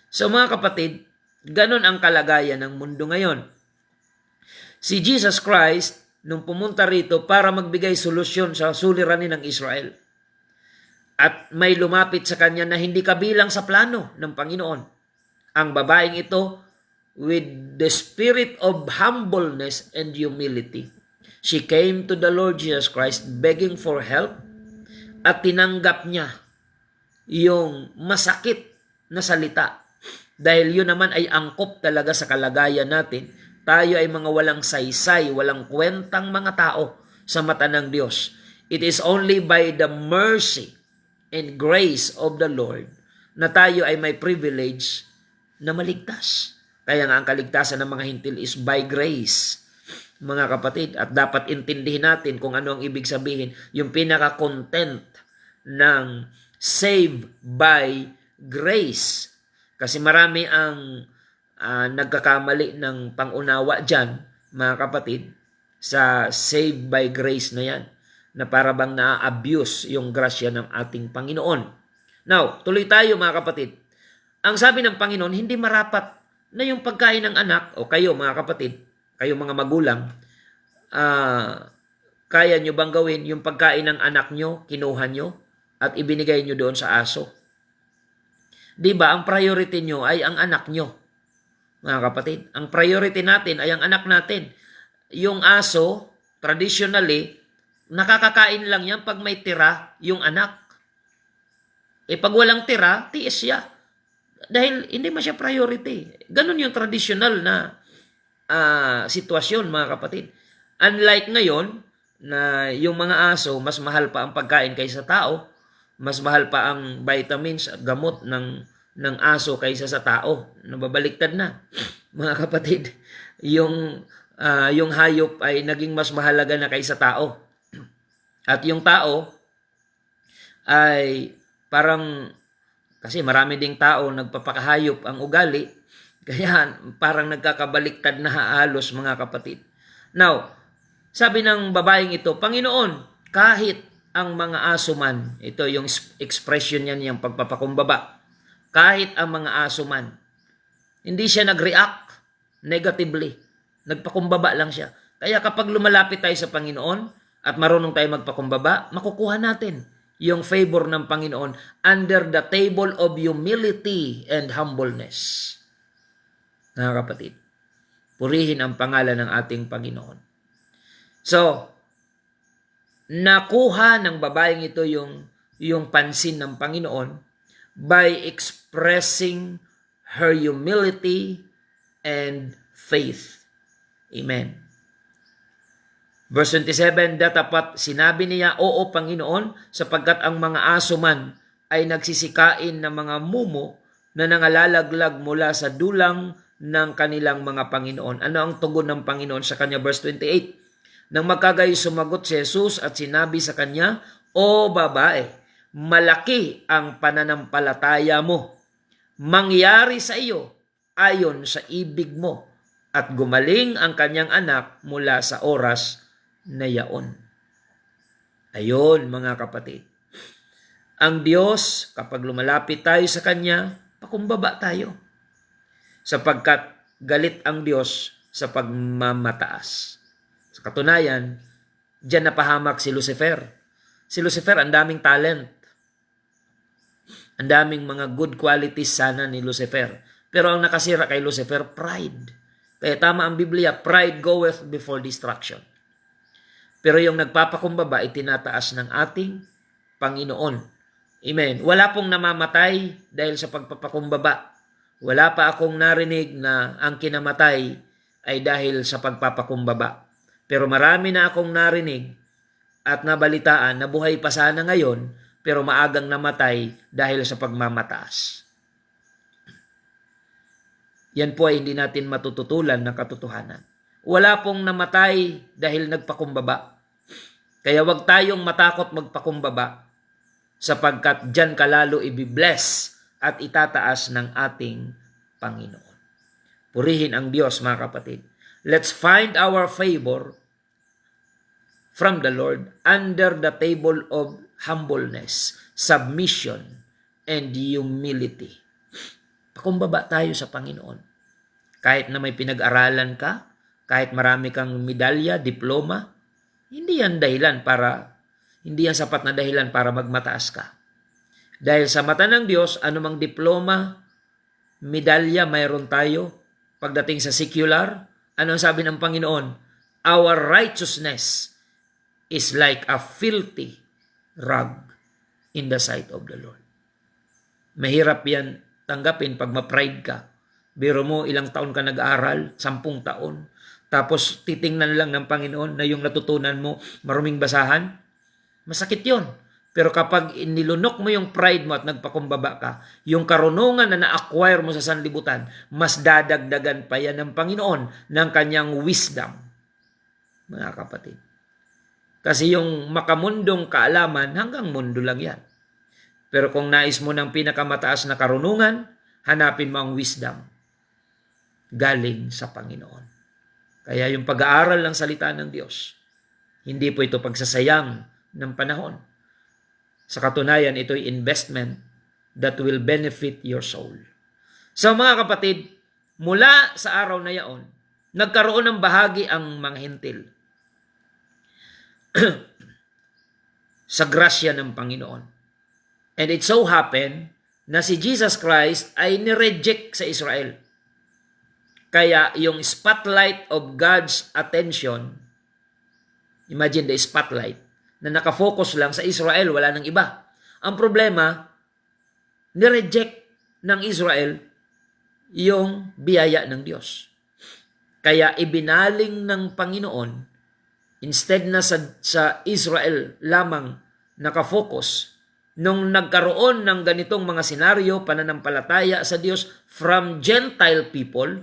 So mga kapatid, ganon ang kalagayan ng mundo ngayon. Si Jesus Christ, nung pumunta rito para magbigay solusyon sa suliranin ng Israel, at may lumapit sa kanya na hindi kabilang sa plano ng Panginoon. Ang babaeng ito with the spirit of humbleness and humility. She came to the Lord Jesus Christ begging for help at tinanggap niya yung masakit na salita. Dahil yun naman ay angkop talaga sa kalagayan natin. Tayo ay mga walang saysay, walang kwentang mga tao sa mata ng Diyos. It is only by the mercy and grace of the Lord na tayo ay may privilege na maligtas. Kaya nga ang kaligtasan ng mga hintil is by grace, mga kapatid. At dapat intindihin natin kung ano ang ibig sabihin, yung pinaka-content ng save by grace. Kasi marami ang nagkakamali ng pangunawa dyan, mga kapatid, sa save by grace na yan, na para bang na-abuse yung grasya ng ating Panginoon. Now, tuloy tayo mga kapatid. Ang sabi ng Panginoon, hindi marapat na yung pagkain ng anak, o kayo mga kapatid, kayo mga magulang, kaya nyo bang gawin yung pagkain ng anak nyo, kinuha nyo, at ibinigay nyo doon sa aso? Diba, ang priority nyo ay ang anak nyo, mga kapatid. Ang priority natin ay ang anak natin. Yung aso, traditionally, nakakakain lang yan pag may tira yung anak. Pag walang tira, tiis siya. Dahil hindi man siya priority. Ganun yung traditional na sitwasyon, mga kapatid. Unlike ngayon, na yung mga aso, mas mahal pa ang pagkain kaysa tao, mas mahal pa ang vitamins at gamot ng aso kaysa sa tao. Nababaliktad na, mga kapatid. Yung hayop ay naging mas mahalaga na kaysa tao. At yung tao ay parang, kasi marami ding tao nagpapakahayop ang ugali, kaya parang nagkakabaliktad na halos, mga kapatid. Now, sabi ng babaeng ito, Panginoon, kahit ang mga aso man, ito yung expression yan, yung pagpapakumbaba, kahit ang mga aso man, hindi siya nag-react negatively, nagpakumbaba lang siya. Kaya kapag lumalapit tayo sa Panginoon, at marunong tayo magpakumbaba, makukuha natin yung favor ng Panginoon under the table of humility and humbleness. Mga kapatid, purihin ang pangalan ng ating Panginoon. So, nakuha ng babaeng ito yung pansin ng Panginoon by expressing her humility and faith. Amen. Verse 27, datapat sinabi niya, Oo, Panginoon, sapagkat ang mga aso man ay nagsisikain ng mga mumo na nangalalaglag mula sa dulang ng kanilang mga Panginoon. Ano ang tugon ng Panginoon sa kanya? Verse 28, nang magkagayo sumagot si Jesus at sinabi sa kanya, O babae, malaki ang pananampalataya mo. Mangyari sa iyo ayon sa ibig mo. At gumaling ang kanyang anak mula sa oras na yaon. Ayon, mga kapatid. Ang Diyos, kapag lumalapit tayo sa Kanya, pakumbaba tayo. Sapagkat galit ang Diyos sa pagmamataas. Sa katunayan, diyan napahamak si Lucifer. Si Lucifer, ang daming talent. Ang daming mga good qualities sana ni Lucifer. Pero ang nakasira kay Lucifer, pride. Kaya tama ang Biblia, pride goeth before destruction. Pero yung nagpapakumbaba ay tinataas ng ating Panginoon. Amen. Wala pong namamatay dahil sa pagpapakumbaba. Wala pa akong narinig na ang kinamatay ay dahil sa pagpapakumbaba. Pero marami na akong narinig at nabalitaan na buhay pa sana ngayon pero maagang namatay dahil sa pagmamataas. Yan po ay hindi natin matututulan ng katotohanan. Wala pong namatay dahil nagpakumbaba. Kaya wag tayong matakot magpakumbaba sapagkat diyan ka lalo ibibless at itataas ng ating Panginoon. Purihin ang Diyos, mga kapatid. Let's find our favor from the Lord under the table of humbleness, submission, and humility. Pakumbaba tayo sa Panginoon. Kahit na may pinag-aralan ka, kahit marami kang medalya, diploma, hindi yan sapat na dahilan para magmataas ka. Dahil sa mata ng Diyos, anumang diploma, medalya mayroon tayo. Pagdating sa secular, ano ang sabi ng Panginoon? Our righteousness is like a filthy rag in the sight of the Lord. Mahirap yan tanggapin pag ma-pride ka. Biro mo, ilang taon ka nag-aral? 10 taon. Tapos titingnan lang ng Panginoon na yung natutunan mo, maruming basahan. Masakit yon. Pero kapag inilunok mo yung pride mo at nagpakumbaba ka, yung karunungan na na-acquire mo sa sanlibutan, mas dadagdagan pa yan ng Panginoon ng kanyang wisdom. Mga kapatid. Kasi yung makamundong kaalaman, hanggang mundo lang yan. Pero kung nais mo ng pinakamataas na karunungan, hanapin mo ang wisdom galing sa Panginoon. Kaya yung pag-aaral ng salita ng Diyos, hindi po ito pagsasayang ng panahon. Sa katunayan, ito'y investment that will benefit your soul. So mga kapatid, mula sa araw na yaon, nagkaroon ng bahagi ang mga hintil sa grasya ng Panginoon. And it so happened na si Jesus Christ ay nireject sa Israel. Kaya yung spotlight of God's attention, imagine the spotlight, na nakafocus lang sa Israel, wala nang iba. Ang problema, nireject ng Israel yung biyaya ng Diyos. Kaya ibinaling ng Panginoon, instead na sa Israel lamang nakafocus, nung nagkaroon ng ganitong mga senaryo, pananampalataya sa Diyos from Gentile people,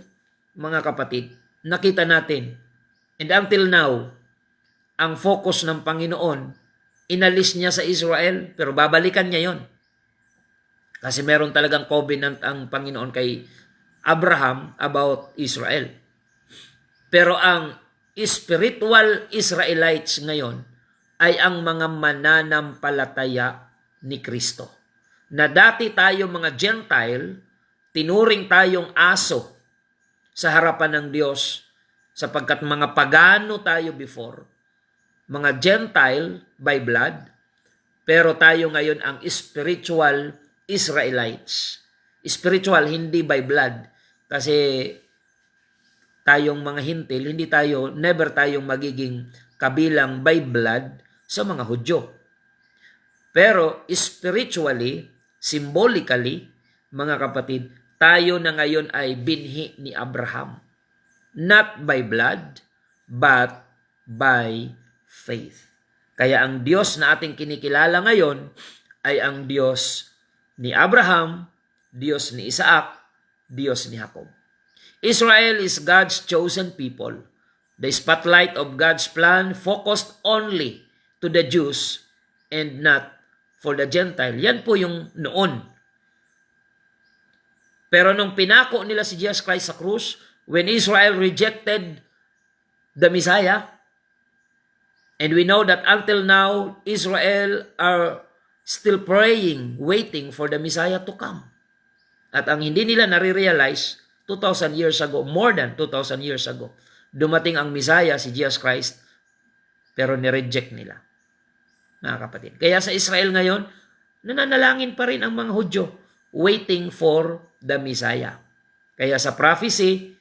mga kapatid, nakita natin, and until now, ang focus ng Panginoon, inalis niya sa Israel, pero babalikan niya yon. Kasi meron talagang covenant ang Panginoon kay Abraham about Israel. Pero ang spiritual Israelites ngayon ay ang mga mananampalataya ni Kristo. Na dati tayo mga Gentile, tinuring tayong aso sa harapan ng Diyos sapagkat mga pagano tayo before. Mga Gentile by blood, pero tayo ngayon ang spiritual Israelites. Spiritual, hindi by blood. Kasi tayong mga hintil, never tayong magiging kabilang by blood sa mga Hudyo. Pero spiritually, symbolically, mga kapatid, tayo na ngayon ay binhi ni Abraham. Not by blood, but by faith. Kaya ang Diyos na ating kinikilala ngayon ay ang Diyos ni Abraham, Diyos ni Isaac, Diyos ni Jacob. Israel is God's chosen people. The spotlight of God's plan focused only to the Jews and not for the Gentile. Yan po yung noon. Pero nung pinako nila si Jesus Christ sa krus, when Israel rejected the Messiah, and we know that until now, Israel are still praying, waiting for the Messiah to come. At ang hindi nila nare-realize, 2,000 years ago, more than 2,000 years ago, dumating ang Messiah, si Jesus Christ, pero nireject nila. Mga kapatid. Kaya sa Israel ngayon, nananalangin pa rin ang mga Hudyo, waiting for the Messiah. Kaya sa prophecy,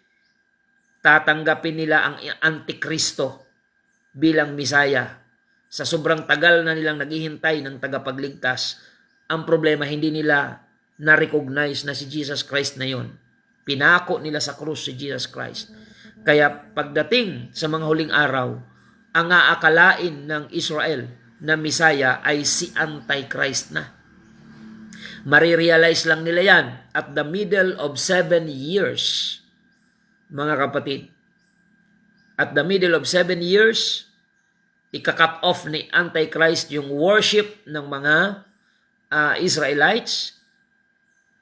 tatanggapin nila ang Antikristo bilang Messiah. Sa sobrang tagal na nilang naghihintay ng tagapagligtas, ang problema hindi nila na-recognize na si Jesus Christ na yon. Pinako nila sa krus si Jesus Christ. Kaya pagdating sa mga huling araw, ang aakalain ng Israel na Messiah ay si Antichrist na. Marirealize lang nila yan at the middle of 7 years, mga kapatid. At the middle of 7 years, ika-cut off ni Antichrist yung worship ng mga Israelites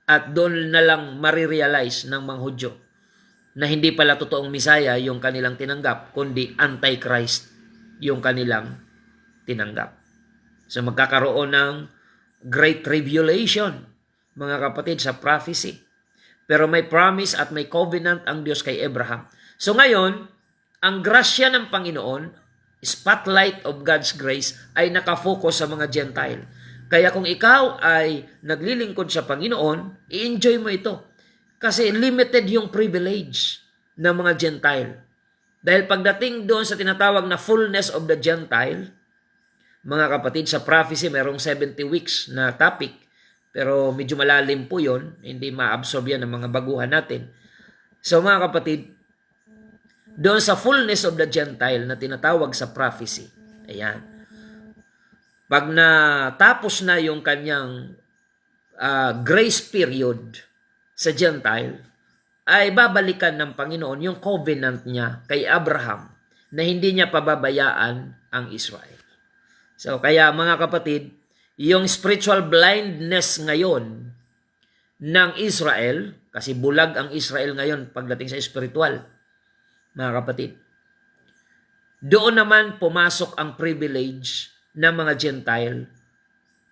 at doon na lang marirealize ng mga Hudyo na hindi pala totoong Messiah yung kanilang tinanggap, kundi Antichrist yung kanilang tinanggap. So magkakaroon ng Great Tribulation, mga kapatid, sa prophecy. Pero may promise at may covenant ang Diyos kay Abraham. So ngayon, ang grasya ng Panginoon, spotlight of God's grace, ay nakafocus sa mga Gentile. Kaya kung ikaw ay naglilingkod sa Panginoon, i-enjoy mo ito. Kasi limited yung privilege ng mga Gentile. Dahil pagdating doon sa tinatawag na fullness of the Gentile, mga kapatid, sa prophecy, merong 70 weeks na topic. Pero medyo malalim po yun. Hindi ma-absorb yan ng mga baguhan natin. So mga kapatid, doon sa fullness of the Gentile na tinatawag sa prophecy, ayan. Pag natapos na yung kanyang grace period sa Gentile, ay babalikan ng Panginoon yung covenant niya kay Abraham na hindi niya pababayaan ang Israel. So kaya mga kapatid, yung spiritual blindness ngayon ng Israel, kasi bulag ang Israel ngayon pagdating sa spiritual, mga kapatid, doon naman pumasok ang privilege ng mga Gentile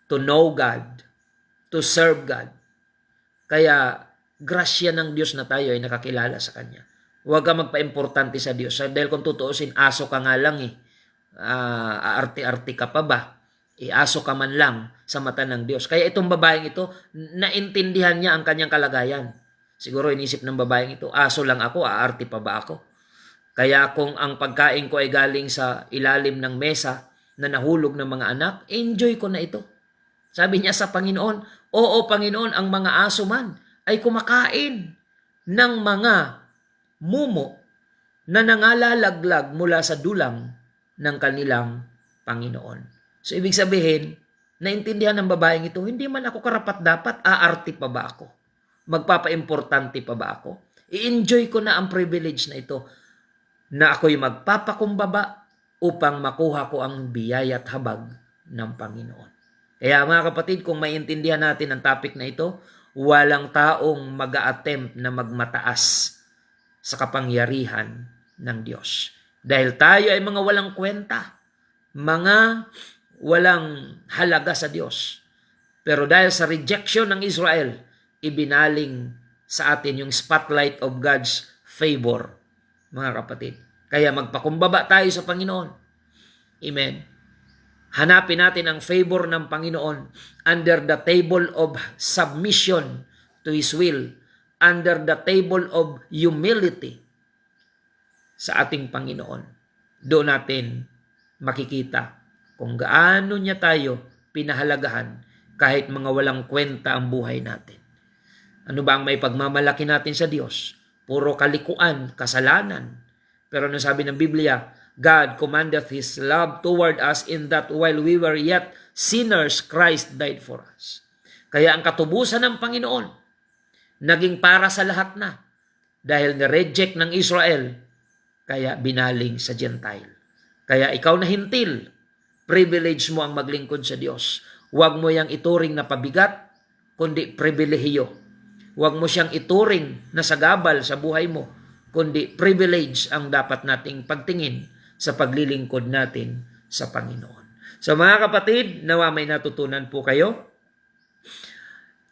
to know God, to serve God. Kaya grasya ng Diyos na tayo ay nakakilala sa Kanya. Huwag ka magpa-importante sa Diyos. Dahil kung tutuusin, aso ka nga lang eh. Aarte-arte ka pa ba? Aso ka man lang sa mata ng Diyos. Kaya itong babaeng ito, naintindihan niya ang kanyang kalagayan. Siguro inisip ng babaeng ito, aso lang ako, aarte pa ba ako? Kaya kung ang pagkain ko ay galing sa ilalim ng mesa na nahulog ng mga anak, enjoy ko na ito. Sabi niya sa Panginoon, oo Panginoon, ang mga aso man ay kumakain ng mga mumo na nangalalaglag mula sa dulang ng kanilang Panginoon. So ibig sabihin, naintindihan ng babaeng ito, hindi man ako karapat-dapat, aarte pa ba ako? Magpapa-importante pa ba ako? I-enjoy ko na ang privilege na ito na ako'y magpapakumbaba upang makuha ko ang biyaya at habag ng Panginoon. Kaya mga kapatid, kung maintindihan natin ang topic na ito, walang taong mag-a-attempt na magmataas sa kapangyarihan ng Diyos. Dahil tayo ay mga walang kwenta, mga walang halaga sa Diyos. Pero dahil sa rejection ng Israel, ibinaling sa atin yung spotlight of God's favor, mga kapatid. Kaya magpakumbaba tayo sa Panginoon. Amen. Hanapin natin ang favor ng Panginoon under the table of submission to His will, under the table of humility sa ating Panginoon. Doon natin makikita kung gaano niya tayo pinahalagahan kahit mga walang kwenta ang buhay natin. Ano ba ang may pagmamalaki natin sa Diyos? Puro kalikuan, kasalanan. Pero ano sabi ng Biblia? God commandeth His love toward us in that while we were yet sinners, Christ died for us. Kaya ang katubusan ng Panginoon, naging para sa lahat na. Dahil na-reject ng Israel, kaya binaling sa Gentile. Kaya ikaw na hintil, privilege mo ang maglingkod sa Diyos. Huwag mo yang ituring na pabigat, kundi pribilehiyo. Huwag mo siyang ituring na sagabal sa buhay mo, kundi privilege ang dapat nating pagtingin sa paglilingkod natin sa Panginoon. So mga kapatid, nawa may natutunan po kayo.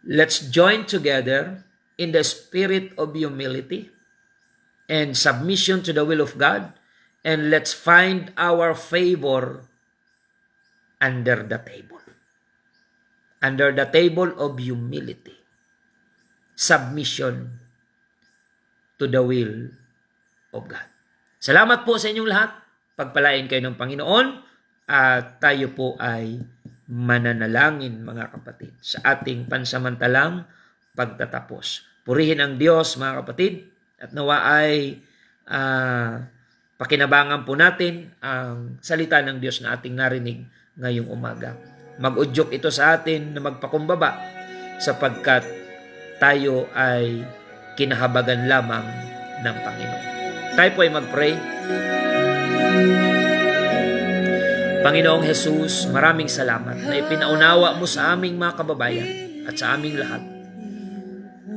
Let's join together in the spirit of humility and submission to the will of God, and let's find our favor under the table. Under the table of humility. Submission to the will of God. Salamat po sa inyong lahat. Pagpalain kayo ng Panginoon at tayo po ay mananalangin mga kapatid sa ating pansamantalang pagtatapos. Purihin ang Diyos mga kapatid at nawa ay pakinabangan po natin ang salita ng Diyos na ating narinig ngayong umaga. Mag-udyok ito sa atin na magpakumbaba sapagkat tayo ay kinahabagan lamang ng Panginoon. Tayo po ay mag-pray. Panginoong Jesus, maraming salamat na ipinaunawa mo sa aming mga kababayan at sa aming lahat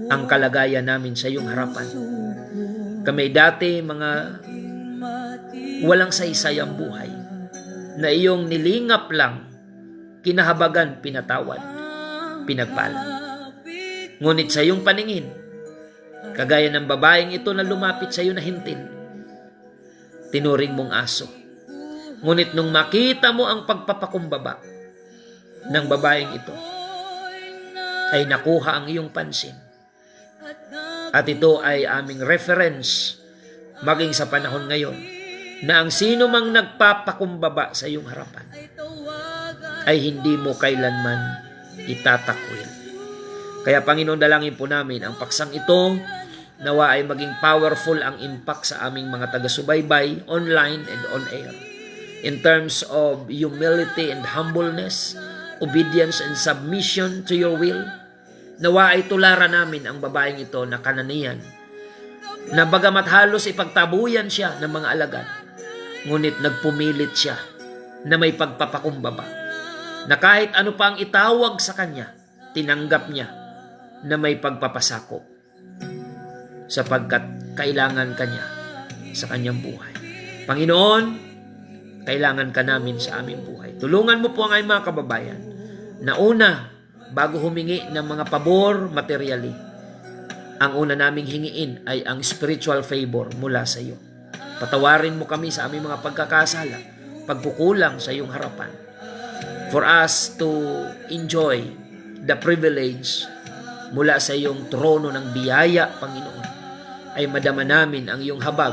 ang kalagayan namin sa iyong harapan. Kami dati mga walang saysay ang buhay na iyong nilingap lang, kinahabagan, pinatawad, pinagpala. Ngunit sa iyong paningin, Kagaya ng babaeng ito na lumapit sa iyo na hintin, tinuring mong aso. Ngunit nung makita mo ang pagpapakumbaba ng babaeng ito, ay nakuha ang iyong pansin. At ito ay aming reference maging sa panahon ngayon na ang sino mang nagpapakumbaba sa iyong harapan ay hindi mo kailanman itatakwil. Kaya Panginoon, dalangin po namin ang paksang ito nawa ay maging powerful ang impact sa aming mga taga-subaybay online and on air. In terms of humility and humbleness, obedience and submission to your will, nawa ay tularan namin ang babaeng ito na Kananian, na bagamat halos ipagtabuyan siya ng mga alagad, ngunit nagpumilit siya na may pagpapakumbaba, na kahit ano pa ang itawag sa kanya, tinanggap niya na may pagpapasakop, sapagkat kailangan kanya sa kanyang buhay. Panginoon, kailangan ka namin sa aming buhay. Tulungan mo po ang aming mga kababayan na una, bago humingi ng mga pabor materially, ang una naming hingiin ay ang spiritual favor mula sa iyo. Patawarin mo kami sa aming mga pagkakasala, pagkukulang sa iyong harapan, for us to enjoy the privilege mula sa iyong trono ng biyaya, Panginoon, ay madama namin ang iyong habag,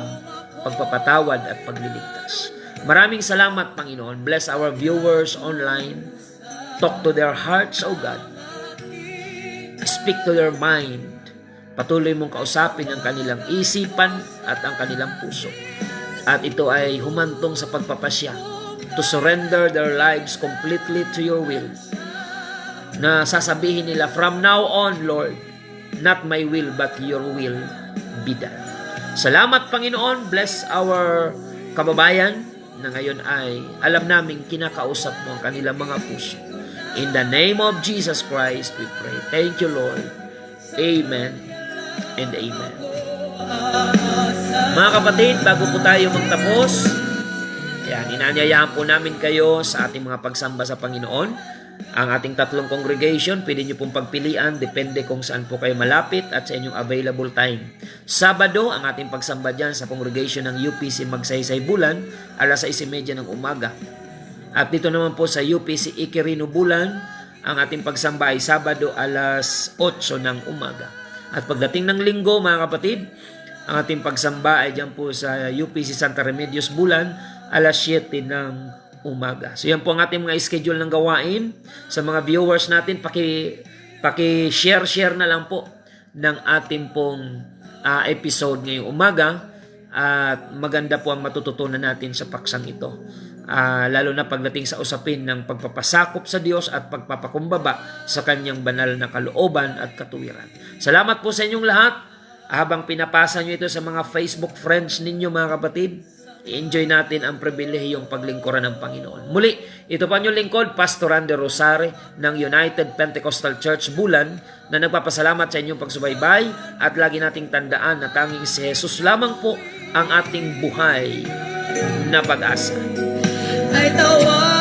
pagpapatawad at pagliligtas. Maraming salamat, Panginoon. Bless our viewers online. Talk to their hearts, O God. Speak to their mind. Patuloy mong kausapin ang kanilang isipan at ang kanilang puso. At ito ay humantong sa pagpapasya to surrender their lives completely to your will. Na sasabihin nila, from now on, Lord, not my will but your will be done. Salamat, Panginoon. Bless our kababayan na ngayon ay alam naming kinakausap mo ang kanilang mga puso. In the name of Jesus Christ, we pray. Thank you, Lord. Amen and amen. Mga kapatid, bago po tayo magtapos, inanyayahan po namin kayo sa ating mga pagsamba sa Panginoon. Ang ating tatlong congregation, pwede nyo pong pagpilian, depende kung saan po kayo malapit at sa inyong available time. Sabado, ang ating pagsamba dyan sa congregation ng UPC Magsaysay Bulan, alas 6:30 ng umaga. At dito naman po sa UPC Ikirino Bulan, ang ating pagsamba ay Sabado, alas 8 ng umaga. At pagdating ng Linggo, mga kapatid, ang ating pagsamba ay dyan po sa UPC Santa Remedios Bulan, alas 7 ng umaga. So yan po ang ating mga schedule ng gawain. Sa mga viewers natin, paki-share na lang po ng ating pong episode ngayong umaga, at maganda po ang matututunan natin sa paksang ito. Lalo na pagdating sa usapin ng pagpapasakop sa Diyos at pagpapakumbaba sa kanyang banal na kalooban at katuwiran. Salamat po sa inyong lahat. Habang pinapasa nyo ito sa mga Facebook friends ninyo, mga kapatid, i-enjoy natin ang pribilehiyong paglingkuran ng Panginoon. Muli, ito pa nyo lingkod, Pastor Randy Rosare ng United Pentecostal Church Bulan, na nagpapasalamat sa inyong pagsubaybay, at lagi nating tandaan na tanging si Jesus lamang po ang ating buhay na pag-asa. Ay tawa